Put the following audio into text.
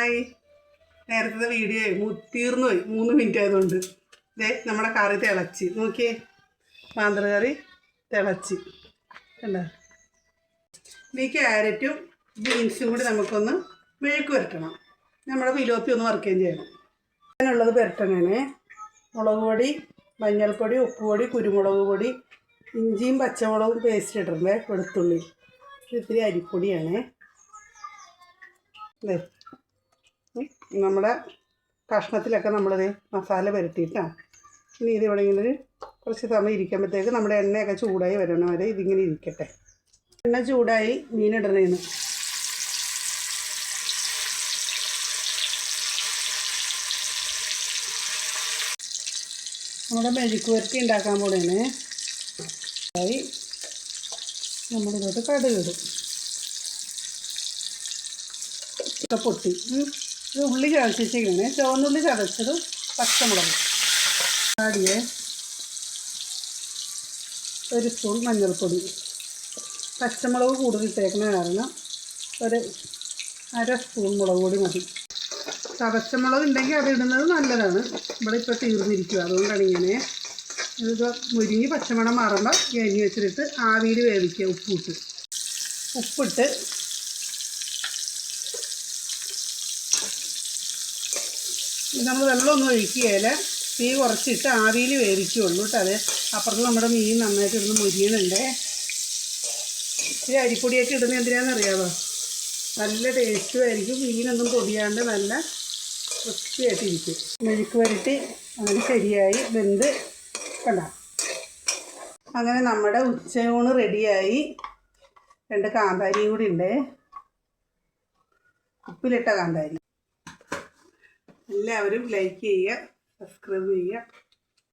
Hi. നേരത്തെ video തീർന്നു പോയി, 3 മിനിറ്റ് ആയതുകൊണ്ട്. നമ്മുടെ കറി തിളച്ച് നോക്കിയേ, മാന്തള് തിളച്ച് കണ്ടോ. ഈ ക്യാരറ്റും ബീൻസും കൂടി നമുക്കൊന്ന് മെഴുക്ക് പുരട്ടണം. നമ്മുടെ പിലോപ്പി ഒന്ന് വറുക്കുകയും ചെയ്യണം. അതിനുള്ളത് പുരട്ടണേ. മുളക് പൊടി, മഞ്ഞൾപ്പൊടി, ഉപ്പുപൊടി, കുരുമുളക് പൊടി, ഇഞ്ചിയും പച്ചമുളകും പേസ്റ്റ് ഇട്ടിട്ടുണ്ട്, വെളുത്തുള്ളി, ഇത്തിരി അരിപ്പൊടിയാണ്. നമ്മുടെ കഷ്ണത്തിലൊക്കെ നമ്മളിത് മസാല പുരട്ടിയിട്ടാണ്. ഇനി ഇതിവിടെ ഇങ്ങനെ കുറച്ച് സമയം ഇരിക്കുമ്പോഴത്തേക്ക് നമ്മുടെ എണ്ണയൊക്കെ ചൂടായി വരണം വരെ ഇതിങ്ങനെ ഇരിക്കട്ടെ. എണ്ണ ചൂടായി മീനിടണേന്ന്. നമ്മുടെ മെഴുക്ക് പുരട്ടി ഉണ്ടാക്കാൻ പോണേന് നമ്മളിതോട്ട് കടുകിടും. പൊട്ടി ഇത് ഉള്ളി ചതച്ചിരിക്കണേ, ചുവന്നുള്ളി ചതച്ചത്, പച്ചമുളക് ആടിയേ, 1 സ്പൂൺ മഞ്ഞൾപ്പൊടി, പച്ചമുളക് കൂടുതൽ ഇട്ടേക്കണ കാരണം 1/2 സ്പൂൺ മുളക് പൊടി മതി. ചതച്ചമുളക് ഉണ്ടെങ്കിൽ അത് ഇടുന്നത് നല്ലതാണ്. ഇവിടെ ഇപ്പോൾ തീർന്നിരിക്കുക, അതുകൊണ്ടാണ് ഇങ്ങനെ. ഇത് മുരിങ്ങി പച്ചമണം മാറുമ്പോൾ കഴിഞ്ഞ് വെച്ചിട്ട് ആവിയിൽ വേവിക്കുക. ഉപ്പിട്ട് നമ്മൾ വെള്ളമൊന്നും ഒഴിക്കുകയില്ല, തീ കുറച്ചിട്ട് ആവിയിൽ വേവിക്കുകയുള്ളൂ കേട്ടോ. അത് അപ്പുറത്ത് നമ്മുടെ മീൻ നന്നായിട്ട് ഇടുന്ന മുരിയനുണ്ട്. ഈ അരിപ്പൊടിയൊക്കെ ഇടുന്നത് എന്തിനാണെന്നറിയാമോ? നല്ല ടേസ്റ്റും ആയിരിക്കും, മീനൊന്നും പൊടിയാണ്ട് നല്ല വൃത്തിയായിട്ടിരിക്കും. മെഴുക്ക് പുരട്ടി അങ്ങനെ ശരിയായി വെന്ത് കണ്ട. അങ്ങനെ നമ്മുടെ ഉച്ചയൂണ് റെഡിയായി. 2 കാന്താരിയും കൂടി ഉണ്ട്, ഉപ്പിലിട്ട കാന്താരി. എല്ലാവരും ലൈക്ക് ചെയ്യുക, സബ്സ്ക്രൈബ് ചെയ്യുക.